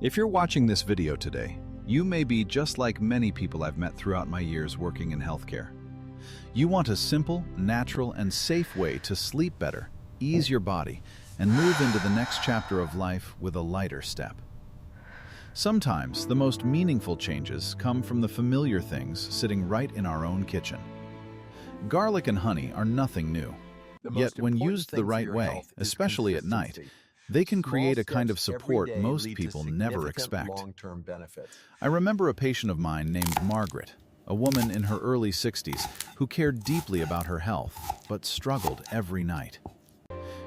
If you're watching this video today, you may be just like many people I've met throughout my years working in healthcare. You want a simple, natural, and safe way to sleep better, ease your body, and move into the next chapter of life with a lighter step. Sometimes the most meaningful changes come from the familiar things sitting right in our own kitchen. Garlic and honey are nothing new. Yet when used the right way, especially at night, they can create a kind of support most people never expect. I remember a patient of mine named Margaret, a woman in her early 60s who cared deeply about her health, but struggled every night.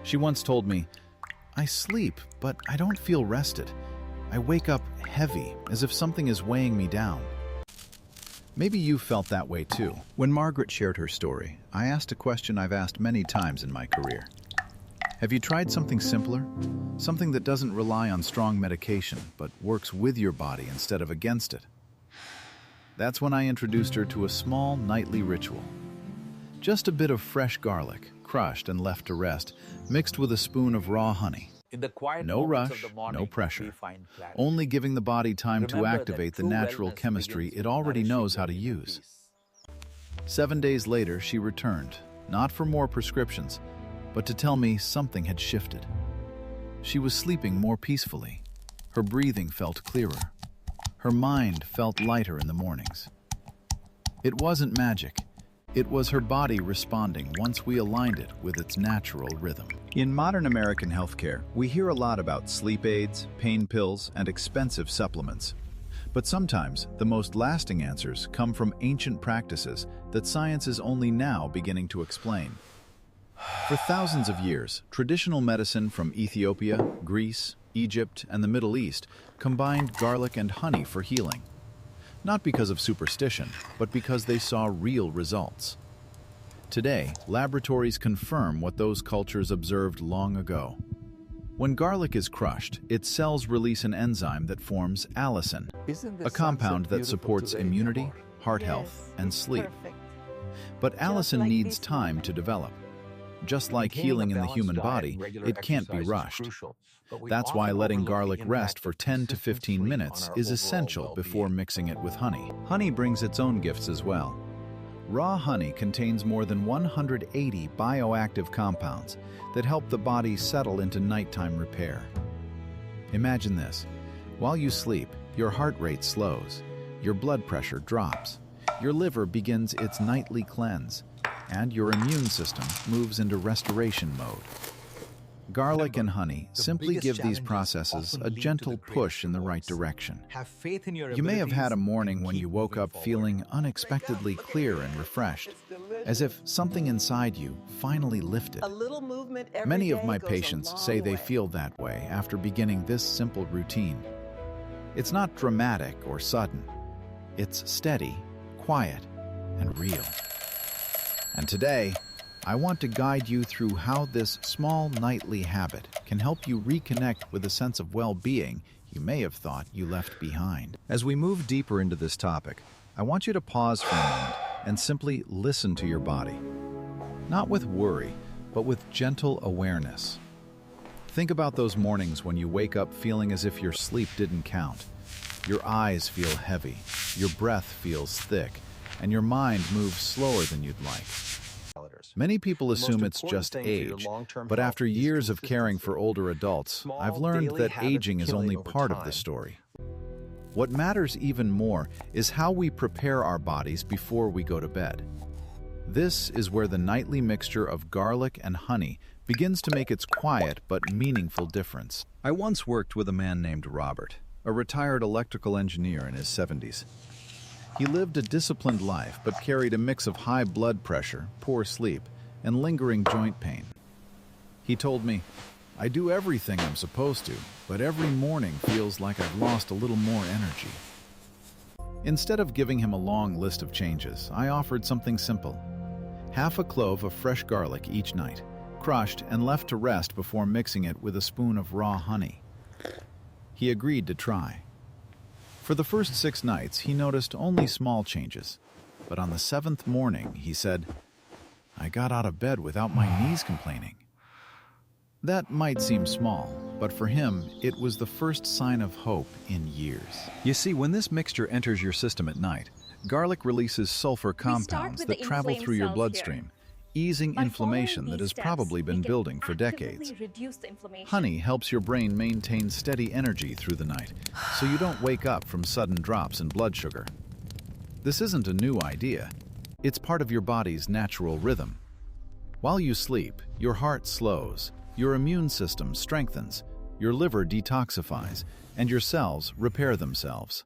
She once told me, "I sleep, but I don't feel rested. I wake up heavy, as if something is weighing me down." Maybe you felt that way too. When Margaret shared her story, I asked a question I've asked many times in my career. Have you tried something simpler? Something that doesn't rely on strong medication, but works with your body instead of against it? That's when I introduced her to a small nightly ritual. Just a bit of fresh garlic, crushed and left to rest, mixed with a spoon of raw honey. No rush, no pressure. Only giving the body time to activate the natural chemistry it already knows how to use. 7 days later, she returned, not for more prescriptions, but to tell me something had shifted. She was sleeping more peacefully. Her breathing felt clearer. Her mind felt lighter in the mornings. It wasn't magic. It was her body responding once we aligned it with its natural rhythm. In modern American healthcare, we hear a lot about sleep aids, pain pills, and expensive supplements. But sometimes, the most lasting answers come from ancient practices that science is only now beginning to explain. For thousands of years, traditional medicine from Ethiopia, Greece, Egypt, and the Middle East combined garlic and honey for healing. Not because of superstition, but because they saw real results. Today, laboratories confirm what those cultures observed long ago. When garlic is crushed, its cells release an enzyme that forms allicin, a compound that supports immunity, heart health, and sleep. But allicin needs time to develop. Just like healing in the human body, it can't be rushed. That's why letting garlic rest for 10 to 15 minutes is essential before mixing it with honey. Honey brings its own gifts as well. Raw honey contains more than 180 bioactive compounds that help the body settle into nighttime repair. Imagine this. While you sleep, your heart rate slows, your blood pressure drops, your liver begins its nightly cleanse, and your immune system moves into restoration mode. Garlic and honey simply give these processes a gentle push in the right direction. You may have had a morning when you woke up feeling unexpectedly clear and refreshed, as if something inside you finally lifted. Many of my patients say they feel that way after beginning this simple routine. It's not dramatic or sudden. It's steady, quiet, and real. And today, I want to guide you through how this small nightly habit can help you reconnect with a sense of well-being you may have thought you left behind. As we move deeper into this topic, I want you to pause for a moment and simply listen to your body. Not with worry, but with gentle awareness. Think about those mornings when you wake up feeling as if your sleep didn't count. Your eyes feel heavy, your breath feels thick, and your mind moves slower than you'd like. Many people assume it's just age, but after years of caring for older adults, I've learned that aging is only part of the story. What matters even more is how we prepare our bodies before we go to bed. This is where the nightly mixture of garlic and honey begins to make its quiet but meaningful difference. I once worked with a man named Robert, a retired electrical engineer in his 70s. He lived a disciplined life, but carried a mix of high blood pressure, poor sleep, and lingering joint pain. He told me, "I do everything I'm supposed to, but every morning feels like I've lost a little more energy." Instead of giving him a long list of changes, I offered something simple. Half a clove of fresh garlic each night, crushed and left to rest before mixing it with a spoon of raw honey. He agreed to try. For the first 6 nights, he noticed only small changes, but on the 7th morning, he said, "I got out of bed without my knees complaining." That might seem small, but for him, it was the first sign of hope in years. You see, when this mixture enters your system at night, garlic releases sulfur compounds that travel through your bloodstream, easing inflammation that has probably been building for decades. Honey helps your brain maintain steady energy through the night, so you don't wake up from sudden drops in blood sugar. This isn't a new idea. It's part of your body's natural rhythm. While you sleep, your heart slows, your immune system strengthens, your liver detoxifies, and your cells repair themselves.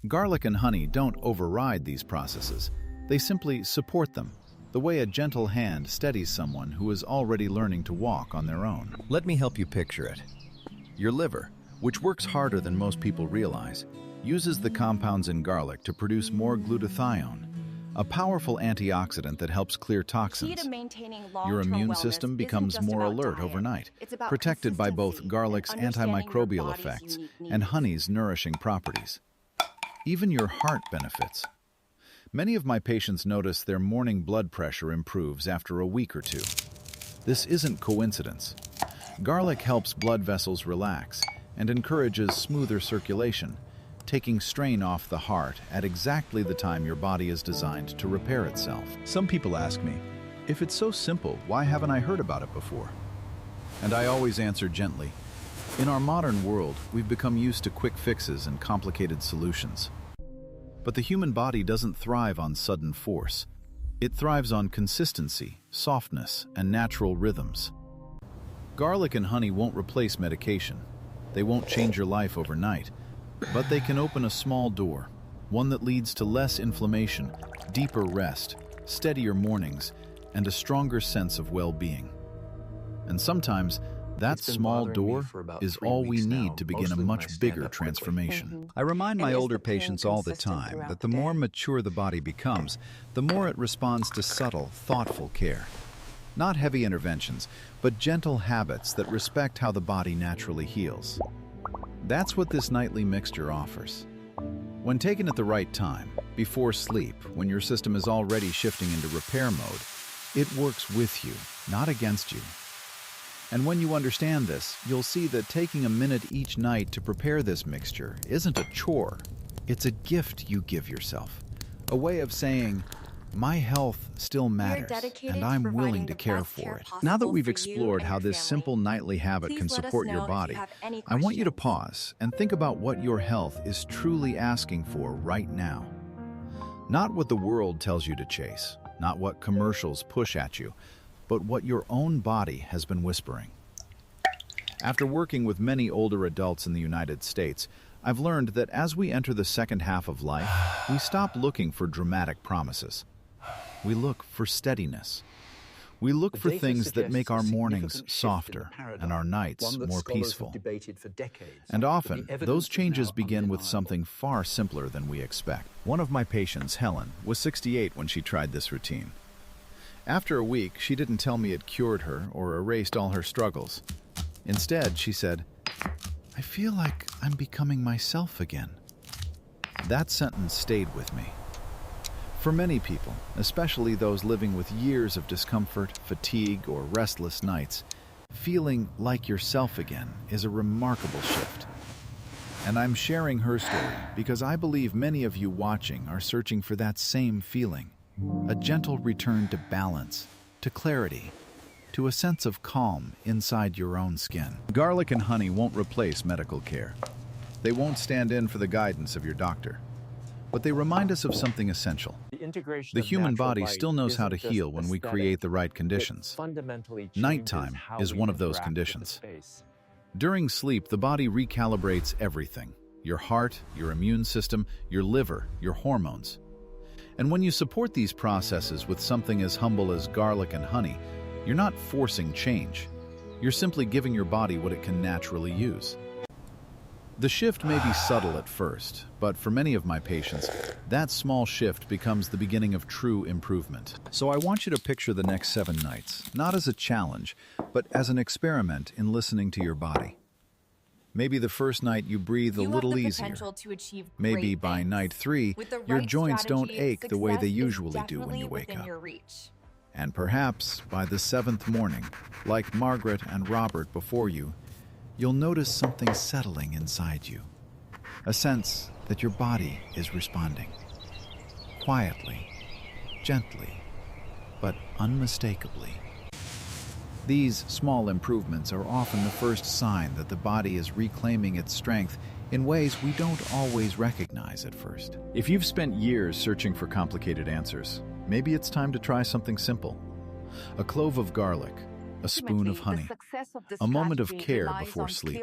Garlic and honey don't override these processes. They simply support them, the way a gentle hand steadies someone who is already learning to walk on their own. Let me help you picture it. Your liver, which works harder than most people realize, uses the compounds in garlic to produce more glutathione, a powerful antioxidant that helps clear toxins. Your immune system becomes more alert overnight, protected by both garlic's antimicrobial effects and honey's nourishing properties. Even your heart benefits. Many of my patients notice their morning blood pressure improves after a week or two. This isn't coincidence. Garlic helps blood vessels relax and encourages smoother circulation, taking strain off the heart at exactly the time your body is designed to repair itself. Some people ask me, if it's so simple, why haven't I heard about it before? And I always answer gently, in our modern world, we've become used to quick fixes and complicated solutions. But the human body doesn't thrive on sudden force. It thrives on consistency, softness, and natural rhythms. Garlic and honey won't replace medication. They won't change your life overnight, but they can open a small door, one that leads to less inflammation, deeper rest, steadier mornings, and a stronger sense of well-being. And sometimes, that small door is all we need to begin a much bigger transformation. I remind my older patients all the time that the more mature the body becomes, the more it responds to subtle, thoughtful care. Not heavy interventions, but gentle habits that respect how the body naturally heals. That's what this nightly mixture offers. When taken at the right time, before sleep, when your system is already shifting into repair mode, it works with you, not against you. And when you understand this, you'll see that taking a minute each night to prepare this mixture isn't a chore. It's a gift you give yourself. A way of saying, my health still matters, and I'm willing to care for it. Now that we've explored how this simple nightly habit can support your body, I want you to pause and think about what your health is truly asking for right now. Not what the world tells you to chase, not what commercials push at you, but what your own body has been whispering. After working with many older adults in the United States, I've learned that as we enter the second half of life, we stop looking for dramatic promises. We look for steadiness. We look for things that make our mornings softer and our nights more peaceful. And often, those changes begin with something far simpler than we expect. One of my patients, Helen, was 68 when she tried this routine. After a week, she didn't tell me it cured her or erased all her struggles. Instead, she said, I feel like I'm becoming myself again. That sentence stayed with me. For many people, especially those living with years of discomfort, fatigue, or restless nights, feeling like yourself again is a remarkable shift. And I'm sharing her story because I believe many of you watching are searching for that same feeling. A gentle return to balance, to clarity, to a sense of calm inside your own skin. Garlic and honey won't replace medical care. They won't stand in for the guidance of your doctor. But they remind us of something essential. The human body still knows how to heal when we create the right conditions. Nighttime is one of those conditions. During sleep, the body recalibrates everything: your heart, your immune system, your liver, your hormones. And when you support these processes with something as humble as garlic and honey, you're not forcing change. You're simply giving your body what it can naturally use. The shift may be subtle at first, but for many of my patients, that small shift becomes the beginning of true improvement. So I want you to picture the next 7 nights, not as a challenge, but as an experiment in listening to your body. Maybe the first night you breathe a little easier. Maybe by night 3, your joints don't ache the way they usually do when you wake up. And perhaps by the seventh morning, like Margaret and Robert before you, you'll notice something settling inside you. A sense that your body is responding. Quietly, gently, but unmistakably. These small improvements are often the first sign that the body is reclaiming its strength in ways we don't always recognize at first. If you've spent years searching for complicated answers, maybe it's time to try something simple. A clove of garlic, a spoon of honey, a moment of care before sleep.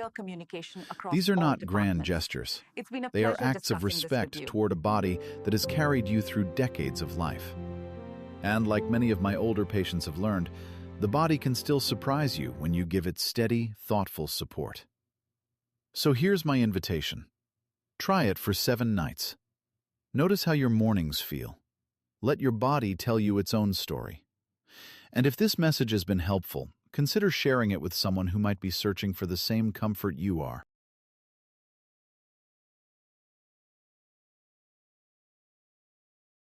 These are not grand gestures. They are acts of respect toward a body that has carried you through decades of life. And like many of my older patients have learned, the body can still surprise you when you give it steady, thoughtful support. So here's my invitation. Try it for 7 nights. Notice how your mornings feel. Let your body tell you its own story. And if this message has been helpful, consider sharing it with someone who might be searching for the same comfort you are.